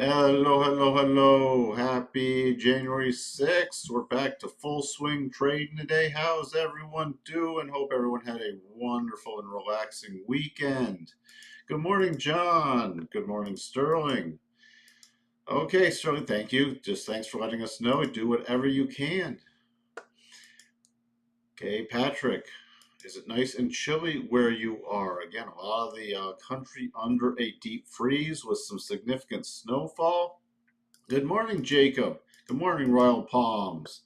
Hello, hello, hello. Happy January 6th. We're back to full swing trading today. How's everyone doing? Hope everyone had a wonderful and relaxing weekend. Good morning, John. Good morning, Sterling. Okay, Sterling, thank you. Just thanks for letting us know. Do whatever you can. Okay, Patrick, is it nice and chilly where you are? Again, a lot of the country under a deep freeze with some significant snowfall. Good morning, Jacob. Good morning, Royal Palms.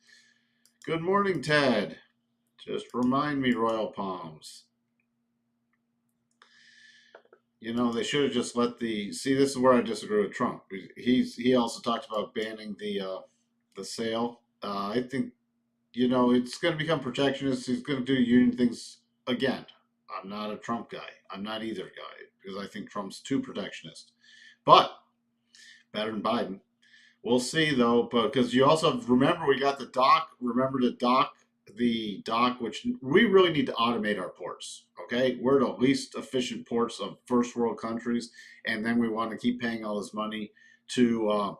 Good morning, Ted. Just remind me, Royal Palms. You know, they should have just let the see. This is where I disagree with Trump. He also talked about banning the sale. I think it's going to become protectionist. He's going to do union things again. I'm not a Trump guy. I'm not either guy because I think Trump's too protectionist. But better than Biden. We'll see though, because you also remember we got the dock. Remember the dock, which we really need to automate our ports. Okay, we're the least efficient ports of first world countries, and then we want to keep paying all this money to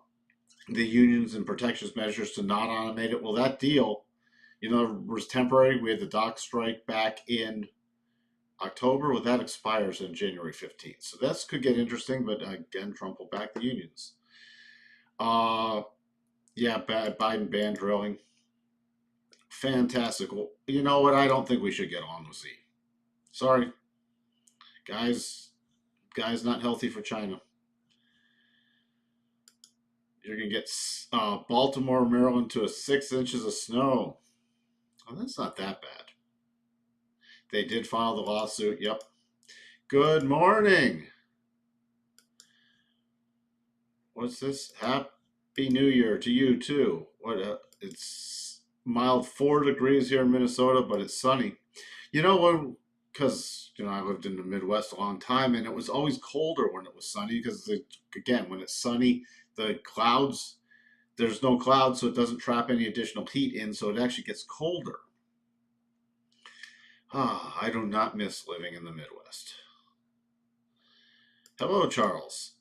the unions and protectionist measures to not automate it. Well, that deal, was temporary. We had the dock strike back in October. Well, that expires on January 15th, so this could get interesting. But again, Trump will back the unions. Yeah, Biden ban drilling. Fantastic. Well, you know what? I don't think we should get on with Z. Sorry, guys. Guys, not healthy for China. You're gonna get Baltimore, Maryland to a 6 inches of snow. Oh, that's not that bad. They did file the lawsuit. Yep. Good morning. What's this? Happy New Year to you too. What? It's mild 4 degrees here in Minnesota, but it's sunny. You know what? Because I lived in the Midwest a long time, and it was always colder when it was sunny. Because again, when it's sunny, the clouds there's no clouds, so it doesn't trap any additional heat in, so it actually gets colder. Ah, I do not miss living in the Midwest. Hello, Charles.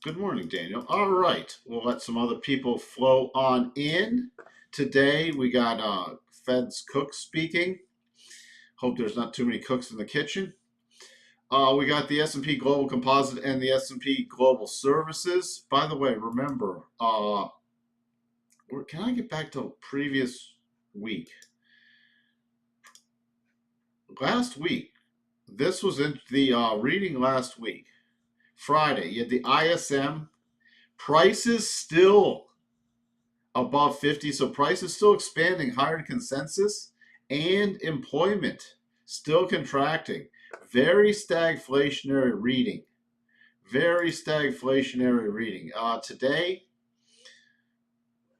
Good morning, Daniel. All right, we'll let some other people flow on in. Today we got Fed's cook speaking. Hope there's not too many cooks in the kitchen. We got the S&P Global Composite and the S&P Global Services. By the way, remember, can I get back to previous week? Last week, this was in the reading last week. Friday, you had the ISM. Prices still above 50, so prices still expanding higher than consensus, and employment still contracting. Very stagflationary reading. Very stagflationary reading. Today,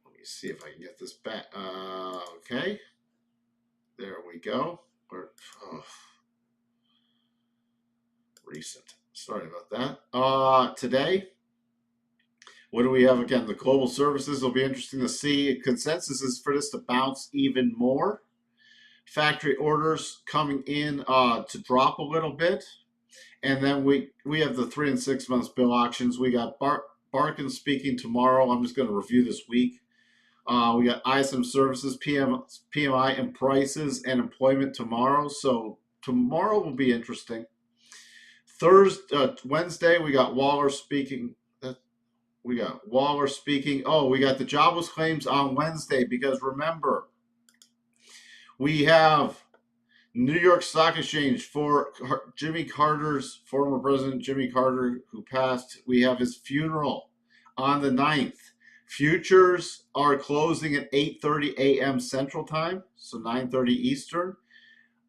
let me see if I can get this back. Okay, there we go. Recent. Sorry about that. Today, what do we have again? The global services will be interesting to see. Consensus is for this to bounce even more. Factory orders coming in to drop a little bit. And then we have the 3 and 6 months bill auctions. We got Barkin speaking tomorrow. I'm just going to review this week. We got ISM services, PMI, and prices and employment tomorrow. So tomorrow will be interesting. Wednesday, we got Waller speaking. We got Waller speaking. Oh, we got the jobless claims on Wednesday because remember, we have New York Stock Exchange for Jimmy Carter's former president, Jimmy Carter, who passed. We have his funeral on the 9th. Futures are closing at 8:30 a.m. Central Time, so 9:30 Eastern.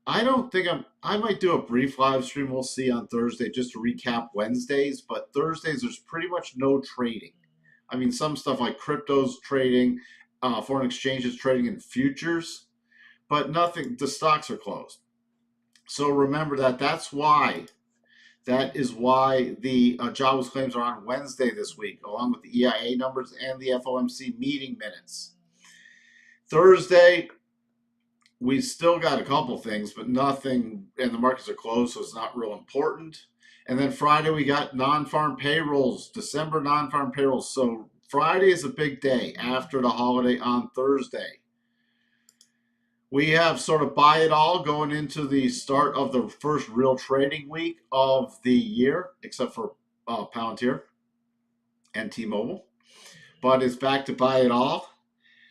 I don't think I might do a brief live stream. We'll see on Thursday just to recap Wednesdays. But Thursdays, there's pretty much no trading. I mean, some stuff like cryptos trading, foreign exchanges trading in futures, but nothing. The stocks are closed. So remember that. That is why the jobless claims are on Wednesday this week, along with the EIA numbers and the FOMC meeting minutes. Thursday, we still got a couple things, but nothing, and the markets are closed, so it's not real important. And then Friday, we got non-farm payrolls, December non-farm payrolls. So Friday is a big day after the holiday on Thursday. We have sort of buy it all going into the start of the first real trading week of the year, except for Palantir and T-Mobile. But it's back to buy it all.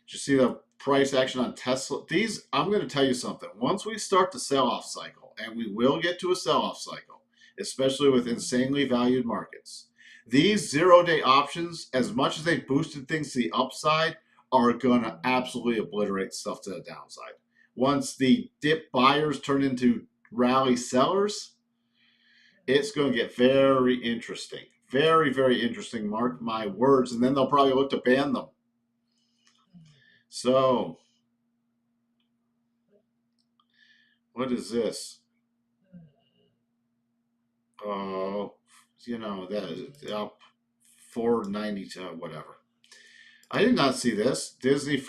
Did you see the price action on Tesla? These, I'm going to tell you something. Once we start the sell-off cycle, and we will get to a sell-off cycle, especially with insanely valued markets, these zero-day options, as much as they boosted things to the upside, are going to absolutely obliterate stuff to the downside. Once the dip buyers turn into rally sellers, it's going to get very interesting. Very, very interesting. Mark my words. And then they'll probably look to ban them. So, what is this? Oh, that is up 490 to whatever. I did not see this. Disney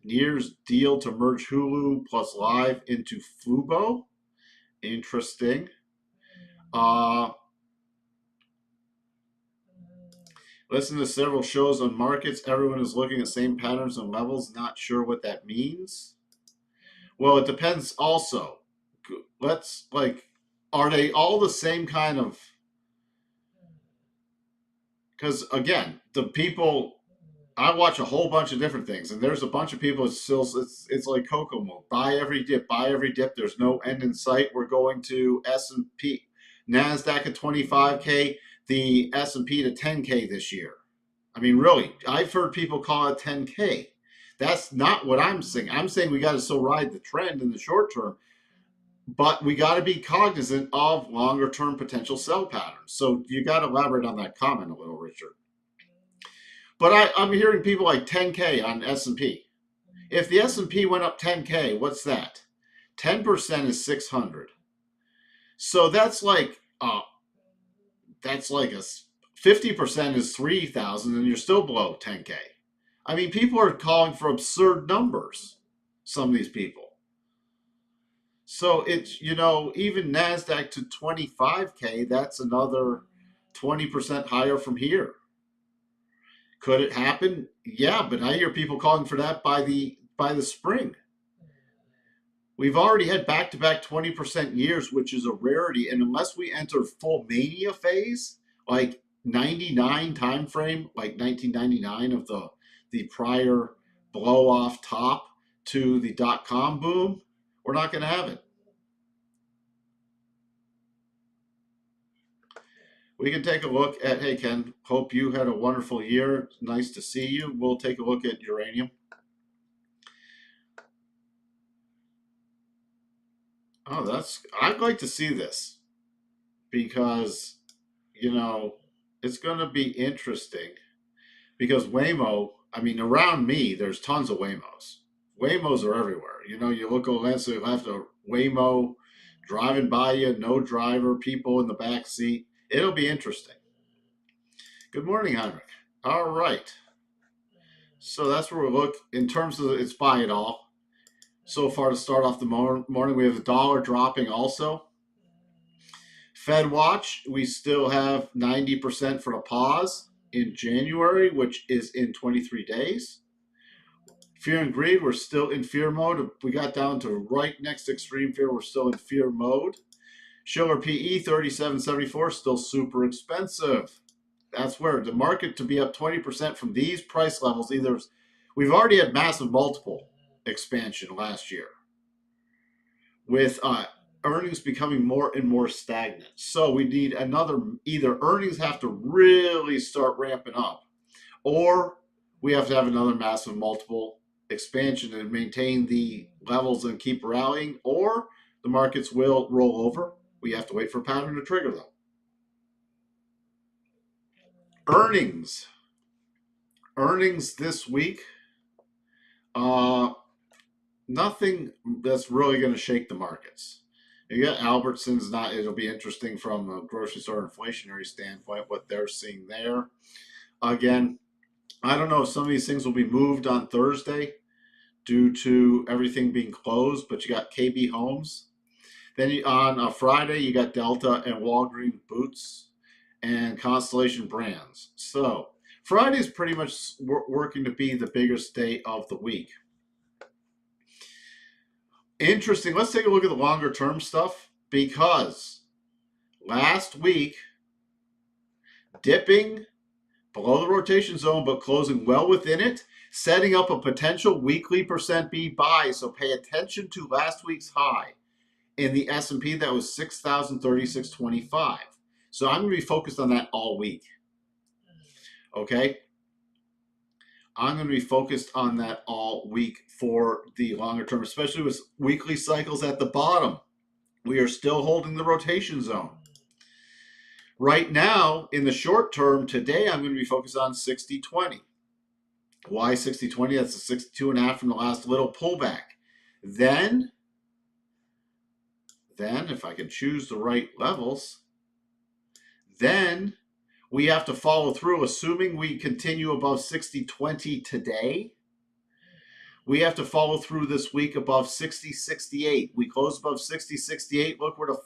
nears deal to merge Hulu plus Live into Fubo. Interesting. Listen to several shows on markets. Everyone is looking at same patterns and levels. Not sure what that means. Well, it depends also. Are they all the same kind of? Because again, the people, I watch a whole bunch of different things, and there's a bunch of people. It's like Kokomo. Buy every dip. Buy every dip. There's no end in sight. We're going to S&P, Nasdaq at 25K, the S&P to 10K this year. I mean, really, I've heard people call it 10K. That's not what I'm saying. I'm saying we got to still ride the trend in the short term, but we got to be cognizant of longer term potential sell patterns. So you got to elaborate on that comment a little, Richard. But I'm hearing people like 10K on S&P. If the S&P went up 10K, what's that? 10% is 600. So that's like a 50% is 3,000, and you're still below 10K. I mean, people are calling for absurd numbers, some of these people. So it's, even NASDAQ to 25K, that's another 20% higher from here. Could it happen? Yeah, but I hear people calling for that by the spring. We've already had back-to-back 20% years, which is a rarity. And unless we enter full mania phase, like 99 time frame, like 1999 of the prior blow-off top to the dot-com boom, we're not going to have it. We can take a look at, hey, Ken, hope you had a wonderful year. Nice to see you. We'll take a look at uranium. Oh, I'd like to see this because, it's going to be interesting because Waymo, I mean, around me, there's tons of Waymos. Waymos are everywhere. You look over there, so you'll have to Waymo driving by you, no driver, people in the back seat. It'll be interesting. Good morning, Heinrich. All right. So that's where we look in terms of it's buy it all. So far to start off the morning, we have the dollar dropping also. Fed watch, we still have 90% for a pause in January, which is in 23 days. Fear and greed, we're still in fear mode. We got down to right next to extreme fear. We're still in fear mode. Schiller PE 37.74, still super expensive. That's where the market to be up 20% from these price levels. We've already had massive multiple expansion last year with earnings becoming more and more stagnant. So we need either earnings have to really start ramping up, or we have to have another massive multiple expansion and maintain the levels and keep rallying, or the markets will roll over. We have to wait for a pattern to trigger them. Earnings this week, nothing that's really going to shake the markets. You got Albertsons, it'll be interesting from a grocery store inflationary standpoint, what they're seeing there. Again, I don't know if some of these things will be moved on Thursday due to everything being closed, but you got KB Homes. Then on a Friday, you got Delta and Walgreens Boots and Constellation Brands. So Friday is pretty much working to be the biggest day of the week. Interesting. Let's take a look at the longer term stuff, because last week, dipping below the rotation zone but closing well within it, setting up a potential weekly percent B buy. So pay attention to last week's high in the S&P that was 6,036.25. So I'm going to be focused on that all week. Okay? I'm going to be focused on that all week for the longer term, especially with weekly cycles at the bottom. We are still holding the rotation zone. Right now, in the short term, today I'm going to be focused on 60-20. Why 60-20? That's a 62.5 from the last little pullback. Then, if I can choose the right levels, then we have to follow through, assuming we continue above 60-20 today. We have to follow through this week above 60-68. We closed above 60-68. Look where the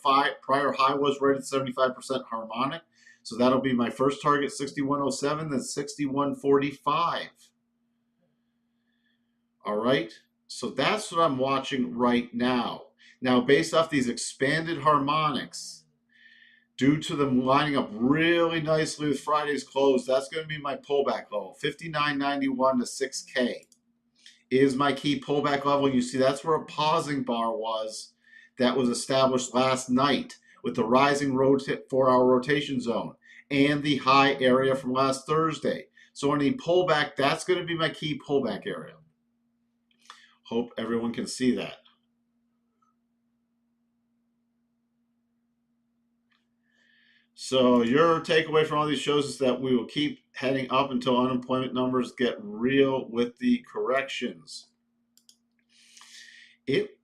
prior high was, right at 75% harmonic. So that'll be my first target, 61.07, then 61.45. All right. So that's what I'm watching right now. Now, based off these expanded harmonics, due to them lining up really nicely with Friday's close, that's going to be my pullback level. 59.91 to 6K is my key pullback level. You see, that's where a pausing bar was that was established last night with the rising 4-hour rotation zone and the high area from last Thursday. So any pullback, that's going to be my key pullback area. Hope everyone can see that. So your takeaway from all these shows is that we will keep heading up until unemployment numbers get real with the corrections.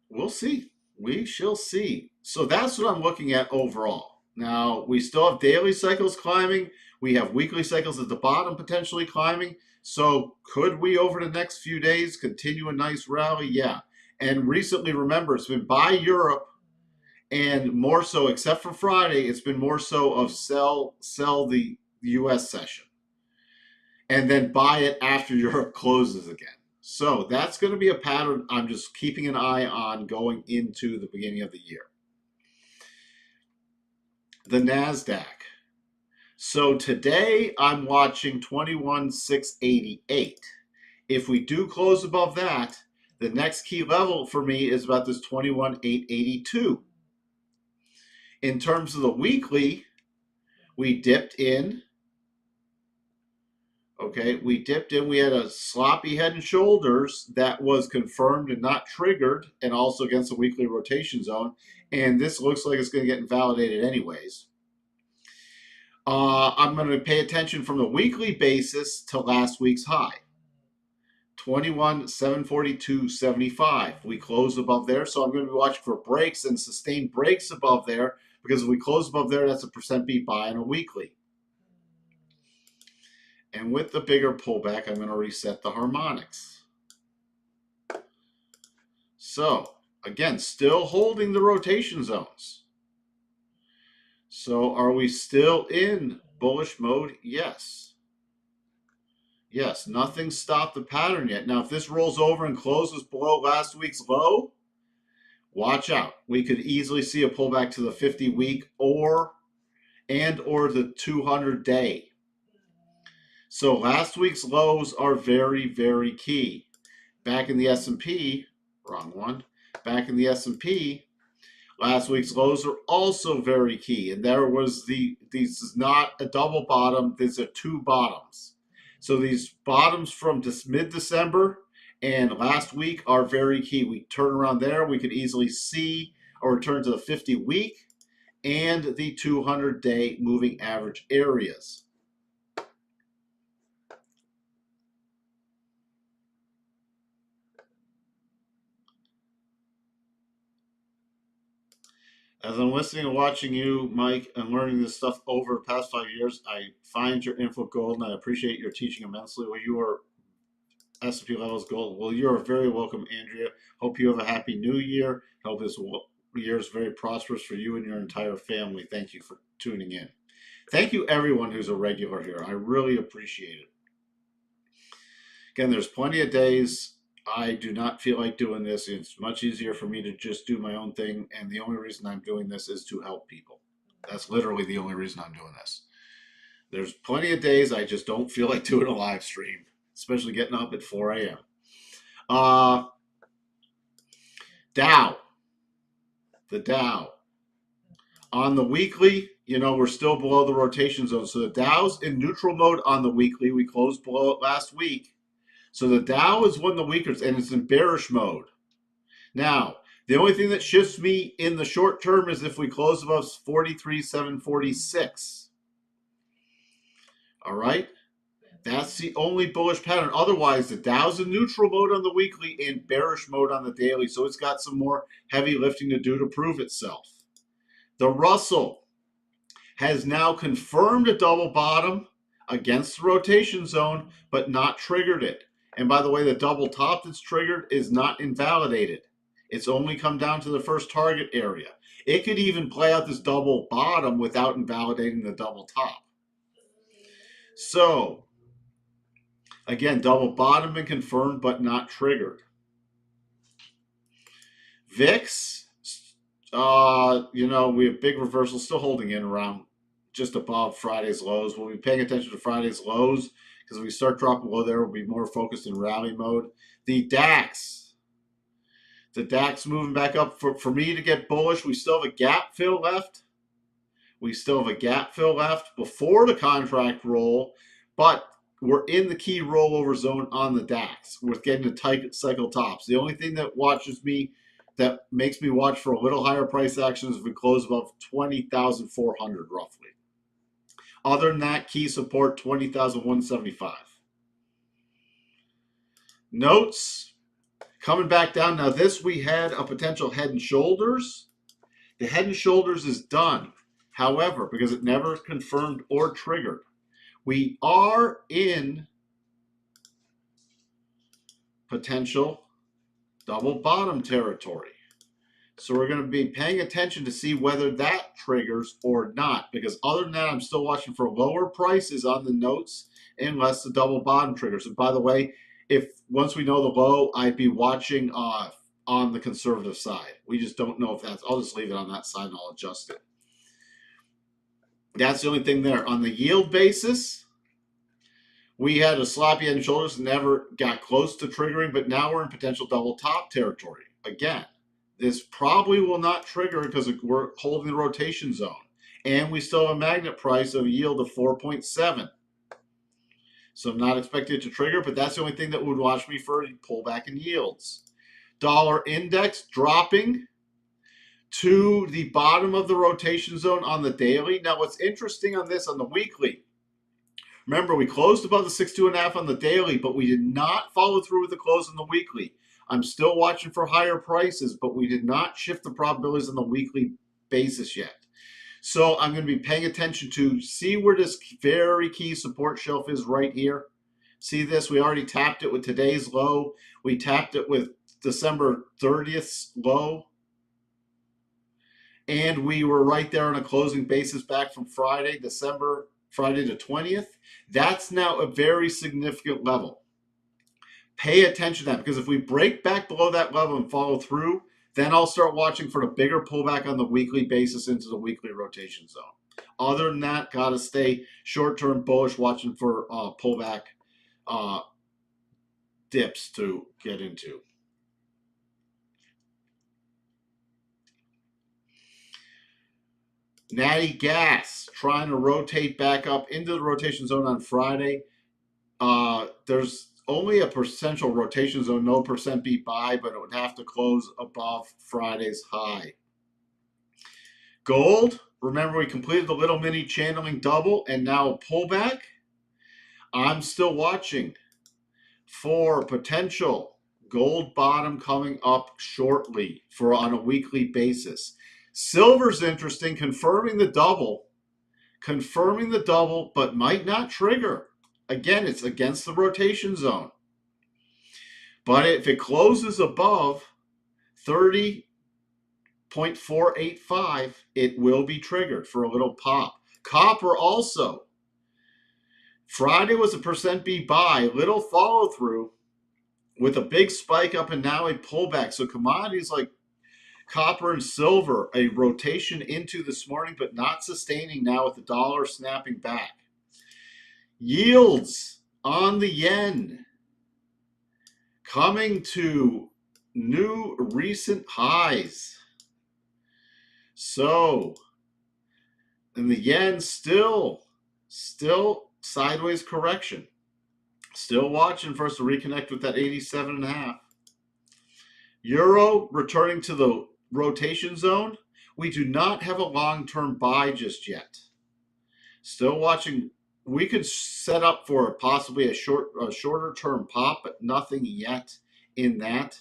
We'll see. We shall see. So that's what I'm looking at overall. Now, we still have daily cycles climbing. We have weekly cycles at the bottom potentially climbing. So could we, over the next few days, continue a nice rally? Yeah. And recently, remember, it's been buy Europe, and more so, except for Friday, it's been more so of sell the U.S. session, and then buy it after Europe closes again. So that's going to be a pattern I'm just keeping an eye on going into the beginning of the year. The NASDAQ. So today I'm watching 21,688. If we do close above that, the next key level for me is about this 21,882. In terms of the weekly, we dipped in. Okay, we dipped in. We had a sloppy head and shoulders that was confirmed and not triggered, and also against the weekly rotation zone. And this looks like it's going to get invalidated anyways. I'm going to pay attention from the weekly basis to last week's high, 21,742.75. We closed above there, so I'm going to be watching for breaks and sustained breaks above there, because if we close above there, that's a percent beat buy on a weekly. And with the bigger pullback, I'm going to reset the harmonics. So, again, still holding the rotation zones. So, are we still in bullish mode? Yes. Yes, nothing stopped the pattern yet. Now, if this rolls over and closes below last week's low, watch out. We could easily see a pullback to the 50-week or the 200-day. So last week's lows are very, very key. Back in the S&P, wrong one. Back in the S&P, last week's lows are also very key. And there was this is not a double bottom, these are two bottoms. So these bottoms from mid-December and last week are very key. We turn around there, we could easily see a return to the 50-week and the 200-day moving average areas. As I'm listening and watching you, Mike, and learning this stuff over the past 5 years, I find your info gold, and I appreciate your teaching immensely. Well, you are S&P levels gold. Well, you are very welcome, Andrea. Hope you have a happy new year. Hope this years very prosperous for you and your entire family. Thank you for tuning in. Thank you, everyone who's a regular here. I really appreciate it. Again, there's plenty of days I do not feel like doing this. It's much easier for me to just do my own thing, and the only reason I'm doing this is to help people. That's literally the only reason I'm doing this. There's plenty of days I just don't feel like doing a live stream, especially getting up at 4 a.m. Dow. The Dow. On the weekly, we're still below the rotation zone. So the Dow's in neutral mode on the weekly. We closed below it last week. So the Dow is one of the weaker, and it's in bearish mode. Now, the only thing that shifts me in the short term is if we close above 43,746. All right? That's the only bullish pattern. Otherwise, the Dow's in neutral mode on the weekly and bearish mode on the daily. So it's got some more heavy lifting to do to prove itself. The Russell has now confirmed a double bottom against the rotation zone, but not triggered it. And by the way, the double top that's triggered is not invalidated. It's only come down to the first target area. It could even play out this double bottom without invalidating the double top. So, again, double bottom been confirmed, but not triggered. VIX, we have big reversals still holding in around just above Friday's lows. We'll be paying attention to Friday's lows because if we start dropping below there, we'll be more focused in rally mode. The DAX moving back up. For me to get bullish, we still have a gap fill left. Before the contract roll, but we're in the key rollover zone on the DAX. We're getting to tight cycle tops. The only thing that makes me watch for a little higher price action is if we close above 20,400 roughly. Other than that, key support 20,175. Notes coming back down. Now this we had a potential head and shoulders. The head and shoulders is done. However, because it never confirmed or triggered, we are in potential double bottom territory. So we're going to be paying attention to see whether that triggers or not. Because other than that, I'm still watching for lower prices on the notes unless the double bottom triggers. And by the way, if once we know the low, I'd be watching on the conservative side. We just don't know if that's. I'll just leave it on that side and I'll adjust it. That's the only thing there. On the yield basis, we had a sloppy head and shoulders, never got close to triggering, but now we're in potential double top territory. Again, this probably will not trigger because we're holding the rotation zone. And we still have a magnet price of a yield of 4.7. So I'm not expected to trigger, but that's the only thing that would watch me for a pullback in yields. Dollar index dropping to the bottom of the rotation zone on the daily. Now, what's interesting on this on the weekly, remember, we closed above the 62.5 on the daily, but we did not follow through with the close on the weekly. I'm still watching for higher prices, but we did not shift the probabilities on the weekly basis yet. So I'm going to be paying attention to see where this very key support shelf is right here. See this? We already tapped it with today's low. We tapped it with December 30th's low. And we were right there on a closing basis back from Friday the 20th. That's now a very significant level. Pay attention to that, because if we break back below that level and follow through, then I'll start watching for the bigger pullback on the weekly basis into the weekly rotation zone. Other than that, got to stay short-term bullish, watching for pullback dips to get into. Natty Gas trying to rotate back up into the rotation zone on Friday. There's only a potential rotation zone, no percent beat buy, but it would have to close above Friday's high. Gold, remember we completed the little mini channeling double and now a pullback. I'm still watching for potential gold bottom coming up shortly on a weekly basis. Silver's interesting, confirming the double, but might not trigger. Again, it's against the rotation zone. But if it closes above 30 0.485, it will be triggered for a little pop. Copper also. Friday was a percent B buy, little follow through with a big spike up and now a pullback. So commodities like copper and silver, a rotation into this morning, but not sustaining now with the dollar snapping back. Yields on the yen coming to new recent highs. So, and the yen still sideways correction. Still watching for us to reconnect with that 87.5. Euro returning to the rotation zone. We do not have a long-term buy just yet. Still watching. We could set up for possibly a shorter term pop, but nothing yet in that.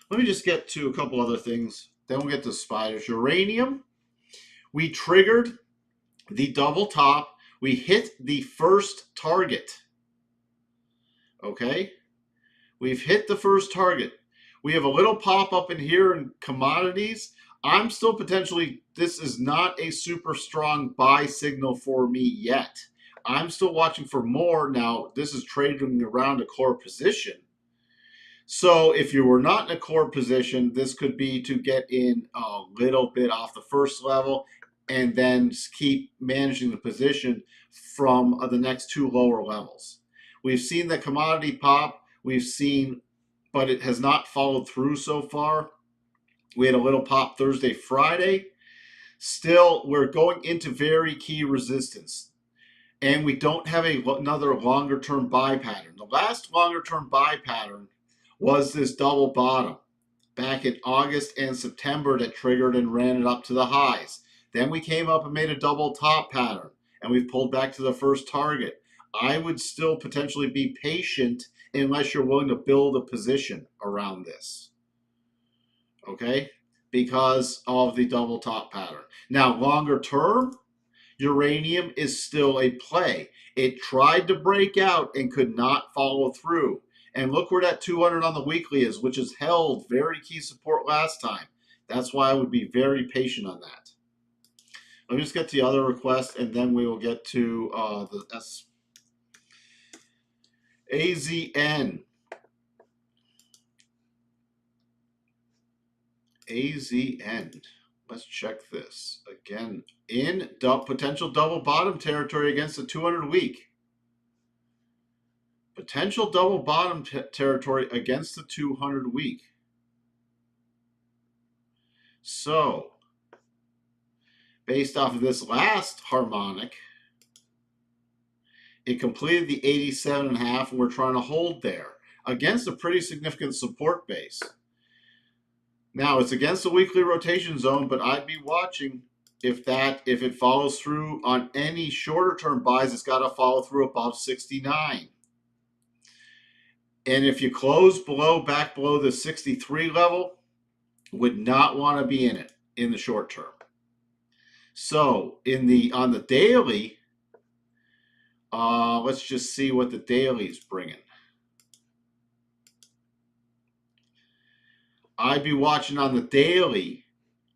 Let me just get to a couple other things. Then we'll get to spiders. Uranium. We triggered the double top. We hit the first target. Okay? We've hit the first target. We have a little pop up in here in commodities. I'm still potentially, this is not a super strong buy signal for me yet. I'm still watching for more. Now, this is trading around a core position. So if you were not in a core position, this could be to get in a little bit off the first level and then keep managing the position from the next two lower levels. We've seen the commodity pop. We've seen, but it has not followed through so far. We had a little pop Thursday, Friday. Still, we're going into very key resistance. And we don't have another longer-term buy pattern. The last longer-term buy pattern was this double bottom back in August and September that triggered and ran it up to the highs. Then we came up and made a double top pattern, and we've pulled back to the first target. I would still potentially be patient unless you're willing to build a position around this. Okay? Because of the double top pattern. Now, longer term, uranium is still a play. It tried to break out and could not follow through. And look where that 200 on the weekly is, which is held very key support last time. That's why I would be very patient on that. Let me just get to the other request, and then we will get to the AZN. AZN. Let's check this. Again, in potential double bottom territory against the 200 week. Potential double bottom territory against the 200 week. So, based off of this last harmonic, it completed the 87.5, and we're trying to hold there against a pretty significant support base. Now, it's against the weekly rotation zone, but I'd be watching if it follows through on any shorter term buys, it's got to follow through above 69. And if you close back below the 63 level, would not want to be in it in the short term. So on the daily, let's just see what the daily is bringing. I'd be watching on the daily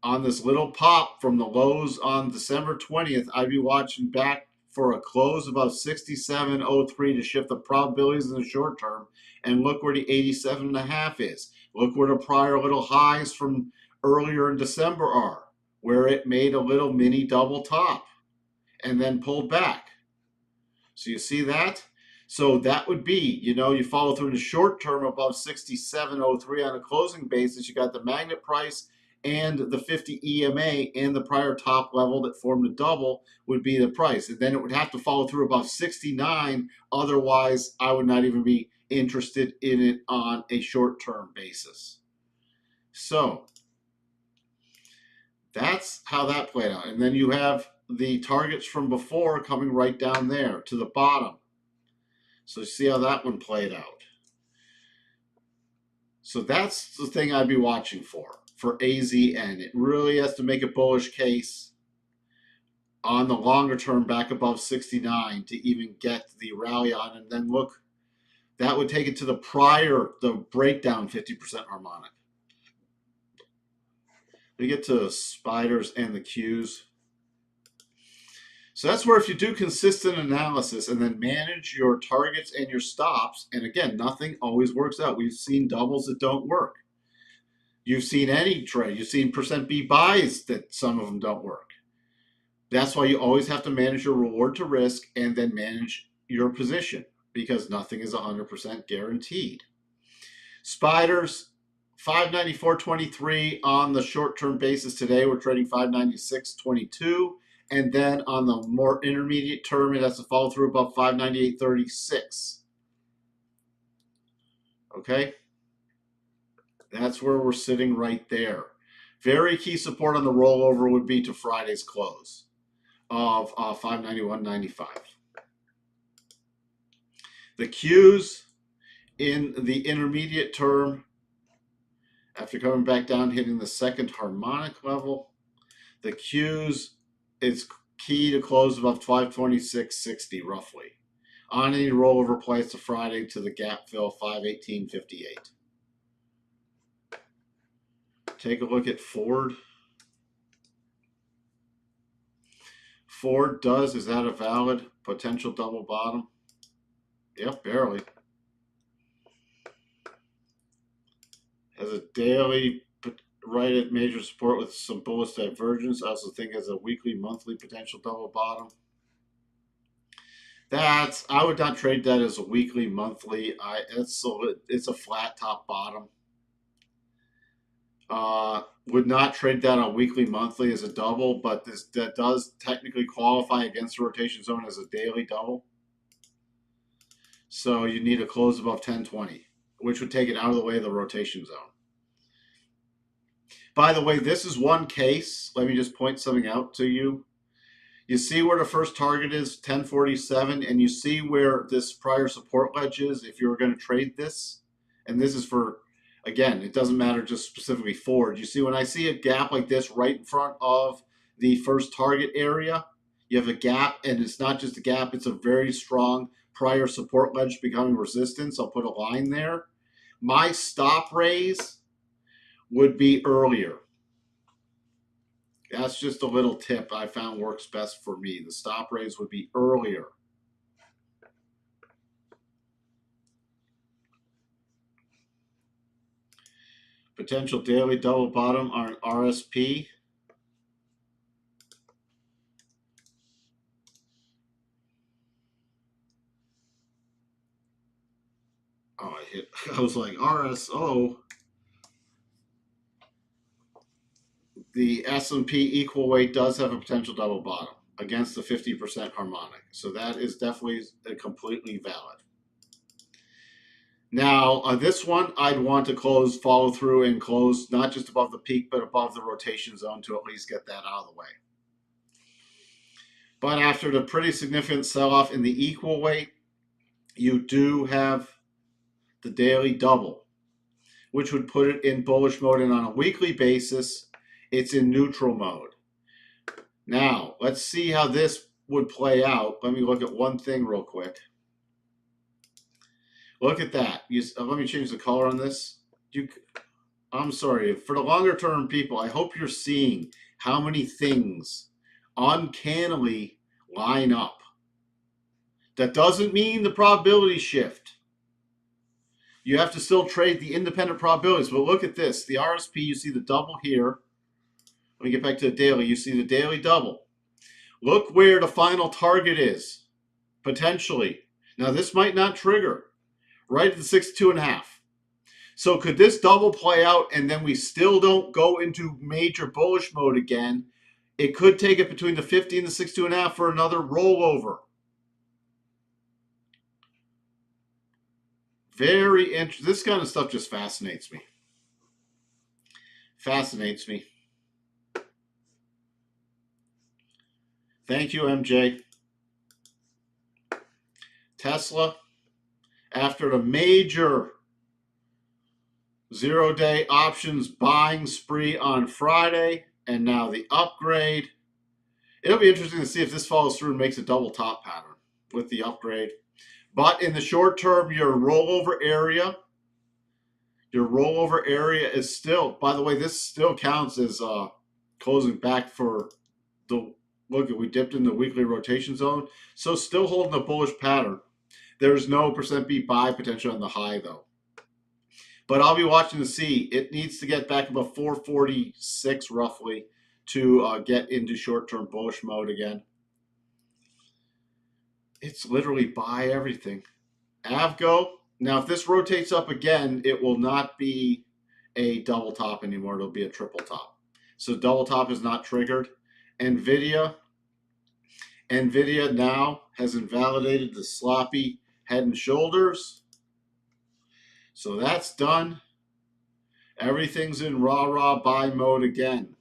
on this little pop from the lows on December 20th. I'd be watching back for a close above 67.03 to shift the probabilities in the short term. And look where the 87.5 is. Look where the prior little highs from earlier in December are, where it made a little mini double top and then pulled back. So you see that? So that would be, you follow through in the short term above 67.03 on a closing basis. You got the magnet price and the 50 EMA and the prior top level that formed a double would be the price. And then it would have to follow through above 69. Otherwise, I would not even be interested in it on a short-term basis. So that's how that played out. And then you have the targets from before coming right down there to the bottom. So see how that one played out. So that's the thing I'd be watching for AZN. It really has to make a bullish case on the longer term back above 69 to even get the rally on. And then look, that would take it to the breakdown 50% harmonic. Let We get to spiders and the Qs. So that's where if you do consistent analysis and then manage your targets and your stops, and again, nothing always works out. We've seen doubles that don't work. You've seen any trade. You've seen percent B buys that some of them don't work. That's why you always have to manage your reward to risk and then manage your position, because nothing is 100% guaranteed. Spiders, 594.23 on the short-term basis today. We're trading 596.22. And then on the more intermediate term, it has to follow through above 598.36. Okay? That's where we're sitting right there. Very key support on the rollover would be to Friday's close of 591.95. The Qs in the intermediate term, after coming back down, hitting the second harmonic level, the Qs, it's key to close above 526.60 roughly. On any rollover plays to Friday to the gap fill 518.58. Take a look at Ford. Ford is that a valid potential double bottom? Yep, barely. Has a daily right at major support with some bullish divergence. I also think has a weekly, monthly potential double bottom. I would not trade that as a weekly, monthly. It's a flat top bottom. Would not trade that on weekly, monthly as a double, but that does technically qualify against the rotation zone as a daily double. So you need a close above 1020, which would take it out of the way of the rotation zone. By the way, this is one case. Let me just point something out to you. You see where the first target is, 1047, and you see where this prior support ledge is if you were going to trade this. And this is for, again, it doesn't matter just specifically Ford. You see when I see a gap like this right in front of the first target area, you have a gap, and it's not just a gap, it's a very strong prior support ledge becoming resistance. I'll put a line there. My stop raise would be earlier. That's just a little tip I found works best for me. The stop raise would be earlier. Potential daily double bottom on RSP. Oh, I was like, RSO. The S&P equal weight does have a potential double bottom against the 50% harmonic. So that is definitely completely valid. Now, on this one, I'd want to follow through and close not just above the peak, but above the rotation zone to at least get that out of the way. But after the pretty significant sell-off in the equal weight, you do have the daily double, which would put it in bullish mode, and on a weekly basis, it's in neutral mode. Now, let's see how this would play out. Let me look at one thing real quick. Look at that. Let me change the color on this. I'm sorry. For the longer term people, I hope you're seeing how many things uncannily line up. That doesn't mean the probability shift. You have to still trade the independent probabilities. But look at this. The RSP, you see the double here. Let me get back to the daily. You see the daily double. Look where the final target is, potentially. Now, this might not trigger. Right at the 62.5. So could this double play out and then we still don't go into major bullish mode again? It could take it between the 50 and the 62.5 for another rollover. Very interesting. This kind of stuff just fascinates me. Fascinates me. Thank you, MJ. Tesla, after the major zero-day options buying spree on Friday, and now the upgrade. It'll be interesting to see if this follows through and makes a double top pattern with the upgrade. But in the short term, your rollover area, Your rollover area is still, by the way, this still counts as closing back for the, look, we dipped in the weekly rotation zone. So still holding a bullish pattern. There's no percent beat buy potential on the high though. But I'll be watching to see. It needs to get back above 446 roughly to get into short-term bullish mode again. It's literally buy everything. Avgo, now if this rotates up again, it will not be a double top anymore. It'll be a triple top. So double top is not triggered. NVIDIA now has invalidated the sloppy head and shoulders. So that's done. Everything's in rah-rah buy mode again.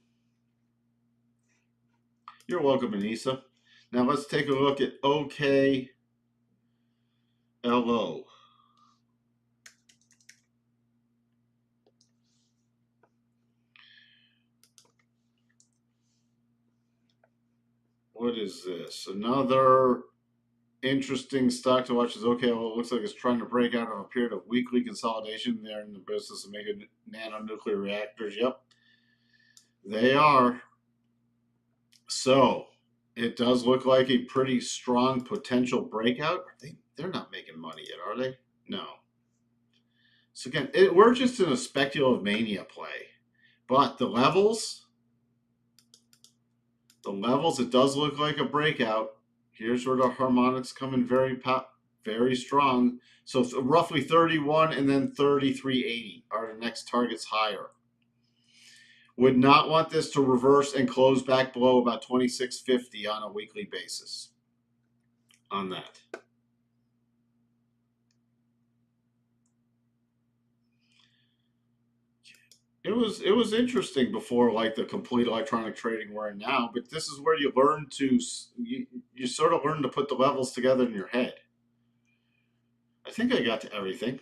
You're welcome, Anissa. Now let's take a look at OKLO. What is this? Another interesting stock to watch is OKLO. It looks like it's trying to break out of a period of weekly consolidation. They're in the business of making nanonuclear reactors. Yep, they are. So it does look like a pretty strong potential breakout. They're not making money yet, are they? No. So again, we're just in a speculative mania play. But the levels, it does look like a breakout. Here's where the harmonics come in very strong. So roughly 31 and then 33.80 are the next targets higher. Would not want this to reverse and close back below about 26.50 on a weekly basis on that. It was interesting before, like the complete electronic trading we're in now, but this is where you learn to, you sort of learn to put the levels together in your head. I think I got to everything.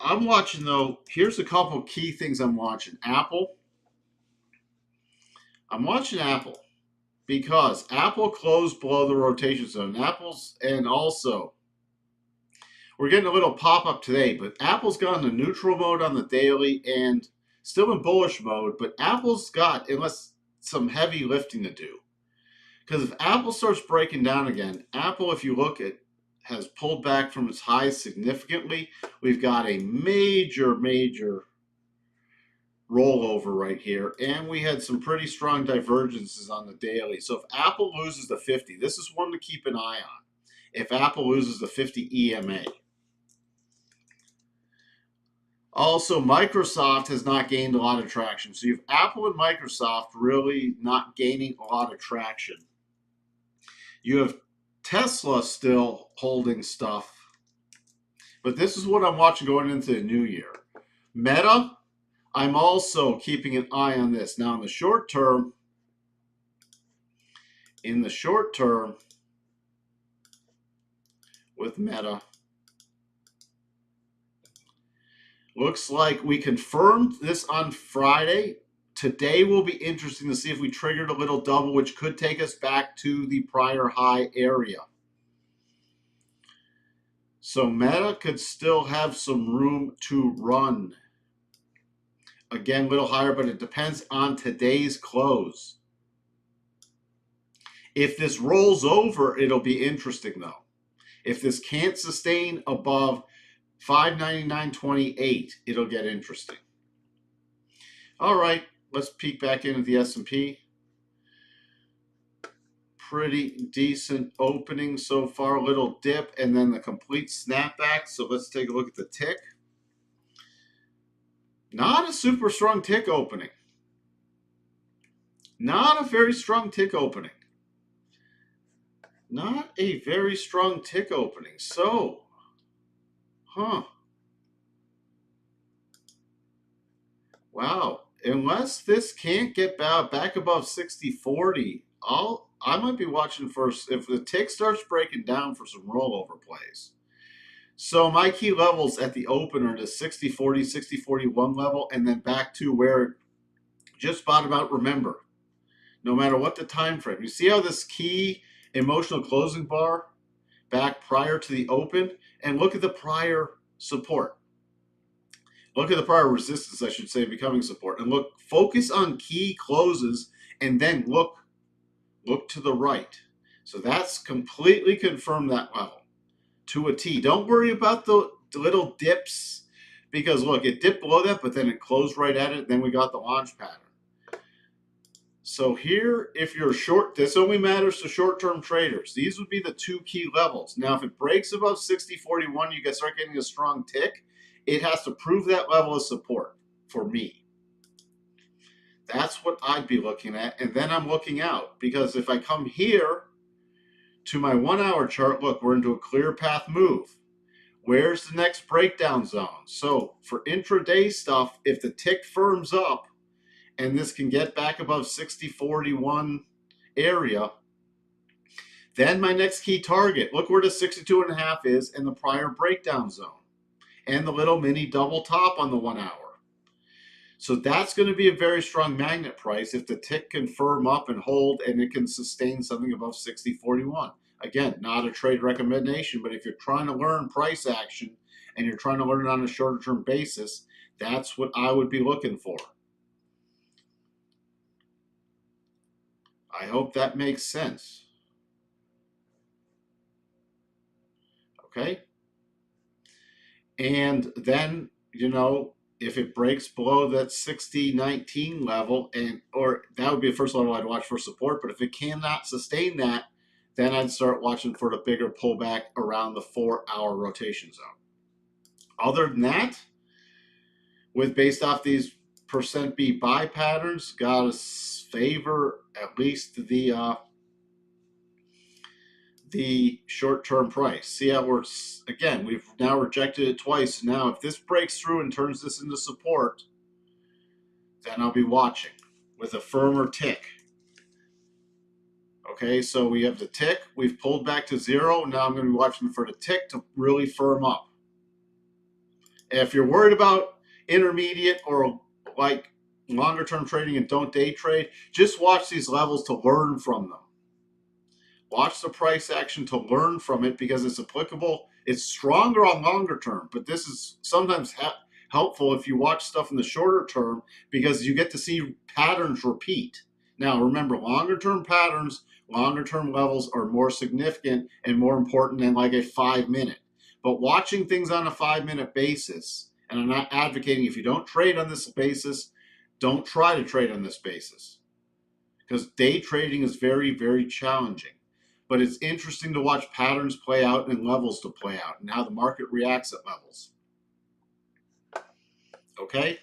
I'm watching though, here's a couple key things I'm watching. Apple. I'm watching Apple because Apple closed below the rotation zone. And also, we're getting a little pop-up today, but Apple's gone to neutral mode on the daily and still in bullish mode, but Apple's got, unless some heavy lifting to do. Because if Apple starts breaking down again, Apple, if you look at, has pulled back from its highs significantly. We've got a major rollover right here, and we had some pretty strong divergences on the daily. So if Apple loses the 50, this is one to keep an eye on. If Apple loses the 50 EMA. Also, Microsoft has not gained a lot of traction. So you have Apple and Microsoft really not gaining a lot of traction. You have Tesla still holding stuff. But this is what I'm watching going into the new year. Meta, I'm also keeping an eye on this. Now, in the short term, with Meta, looks like we confirmed this on Friday. Today will be interesting to see if we triggered a little double, which could take us back to the prior high area. So Meta could still have some room to run. Again, a little higher, but it depends on today's close. If this rolls over, it'll be interesting, though. If this can't sustain above 599.28, it'll get interesting. All right, let's peek back into the S&P. Pretty decent opening so far, a little dip, and then the complete snapback. So let's take a look at the tick. Not a super strong tick opening. Not a very strong tick opening. Not a very strong tick opening. So, wow. Unless this can't get back above 60.40, I might be watching first if the tick starts breaking down for some rollover plays. So my key levels at the open are the 60.40, 60.41 level, and then back to where just bottom out. Remember, no matter what the time frame, you see how this key emotional closing bar back prior to the open and look at the prior support. Look at the prior resistance, I should say, becoming support. And look, focus on key closes and then look to the right. So that's completely confirmed that level to a T. Don't worry about the little dips because look, it dipped below that, but then it closed right at it. Then we got the launch pattern. So here, if you're short, this only matters to short-term traders. These would be the two key levels. Now, if it breaks above 60.41, you can start getting a strong tick. It has to prove that level of support for me. That's what I'd be looking at. And then I'm looking out because if I come here to my 1 hour chart, look, we're into a clear path move. Where's the next breakdown zone? So for intraday stuff, if the tick firms up and this can get back above 60.41 area, then my next key target, look where the 62.5 is and the prior breakdown zone and the little mini double top on the 1 hour. So that's going to be a very strong magnet price if the tick can firm up and hold and it can sustain something above 60.41. Again, not a trade recommendation, but if you're trying to learn price action and you're trying to learn it on a shorter term basis, that's what I would be looking for. I hope that makes sense. Okay? And then, you know, if it breaks below that 60.19 level, or that would be the first level I'd watch for support, but if it cannot sustain that, then I'd start watching for the bigger pullback around the 4 hour rotation zone. Other than that, with based off these percent B buy patterns, gotta favor at least the short-term price. See how we're, again, we've now rejected it twice. Now, if this breaks through and turns this into support, then I'll be watching with a firmer tick. Okay, so we have the tick. We've pulled back to 0. Now I'm going to be watching for the tick to really firm up. If you're worried about intermediate or like longer-term trading and don't day trade, just watch these levels to learn from them. Watch the price action to learn from it because it's applicable. It's stronger on longer term, but this is sometimes helpful if you watch stuff in the shorter term because you get to see patterns repeat. Now, remember, longer term patterns, longer term levels are more significant and more important than like a 5 minute. But watching things on a 5 minute basis, and I'm not advocating if you don't trade on this basis, don't try to trade on this basis because day trading is very, very challenging. But it's interesting to watch patterns play out and levels to play out and how the market reacts at levels. Okay?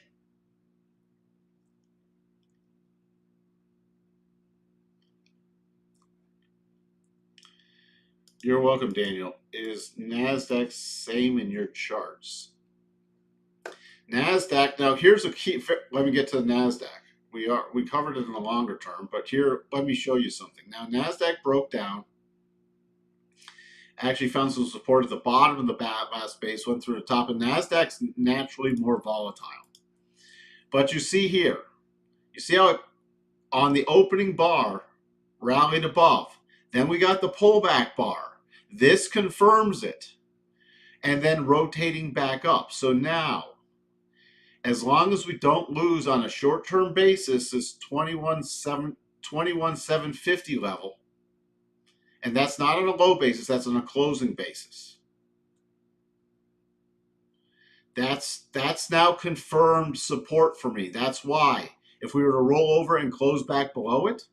You're welcome, Daniel. Is NASDAQ same in your charts? NASDAQ, now here's a key, let me get to the NASDAQ. We covered it in the longer term, but here, let me show you something. Now, NASDAQ broke down. Actually found some support at the bottom of the last base, went through the top, and NASDAQ's naturally more volatile. But you see here, you see how it, on the opening bar, rallied above. Then we got the pullback bar. This confirms it. And then rotating back up. So now, as long as we don't lose on a short-term basis, this 21,750 level, and that's not on a low basis, that's on a closing basis. That's now confirmed support for me. That's why if we were to roll over and close back below it,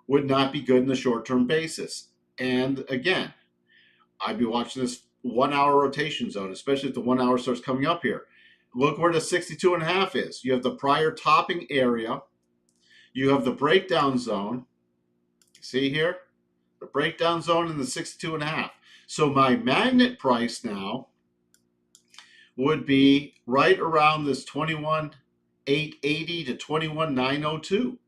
would not be good in the short-term basis. And again, I'd be watching this 1 hour rotation zone, especially if the 1 hour starts coming up here. Look where the 62.5 is. You have the prior topping area. You have the breakdown zone. See here? The breakdown zone and the 62.5. So my magnet price now would be right around this 21,880 to 21,902.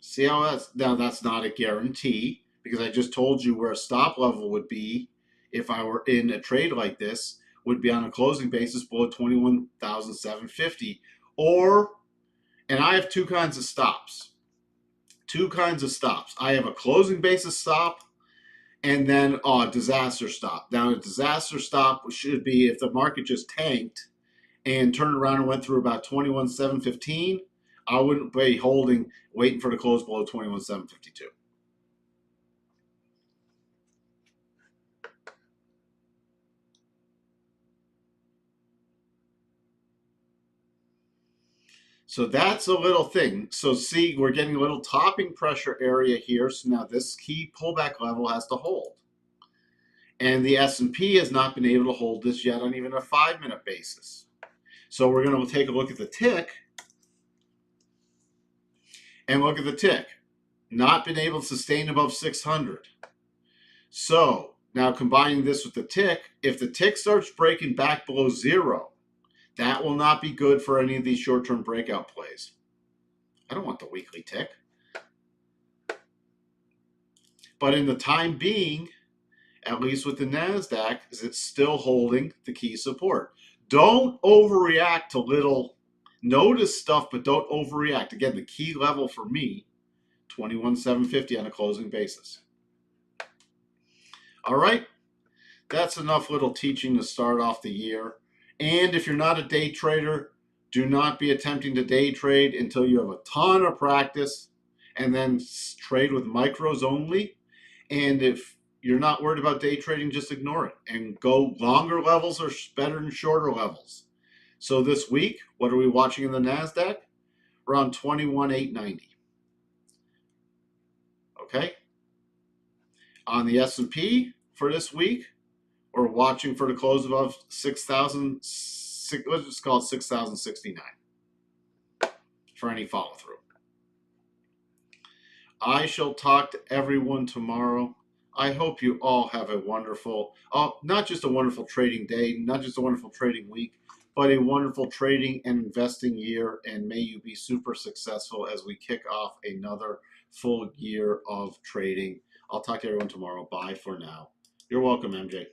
See how that's, now that's not a guarantee because I just told you where a stop level would be if I were in a trade like this, would be on a closing basis below 21,750. Or, and I have two kinds of stops. I have a closing basis stop and then disaster stop. Now, a disaster stop should be if the market just tanked and turned around and went through about 21,715. I wouldn't be holding, waiting for the close below 21,752. So that's a little thing. So see, we're getting a little topping pressure area here. So now this key pullback level has to hold. And the S&P has not been able to hold this yet on even a 5-minute basis. So we're going to take a look at the tick and look at the tick. Not been able to sustain above 600. So now combining this with the tick, if the tick starts breaking back below 0, that will not be good for any of these short-term breakout plays. I don't want the weekly tick. But in the time being, at least with the NASDAQ, is it's still holding the key support. Don't overreact to little, notice stuff, but don't overreact. Again, the key level for me, 21,750 on a closing basis. All right, that's enough little teaching to start off the year. And if you're not a day trader, do not be attempting to day trade until you have a ton of practice, and then trade with micros only. And if you're not worried about day trading, just ignore it and go longer levels are better than shorter levels. So this week, what are we watching in the NASDAQ? Around 21,890. Okay. On the S&P for this week, we're watching for the close above 6,000. Let's just call it 6,069 for any follow through. I shall talk to everyone tomorrow. I hope you all have a wonderful, not just a wonderful trading day, not just a wonderful trading week, but a wonderful trading and investing year. And may you be super successful as we kick off another full year of trading. I'll talk to everyone tomorrow. Bye for now. You're welcome, MJ.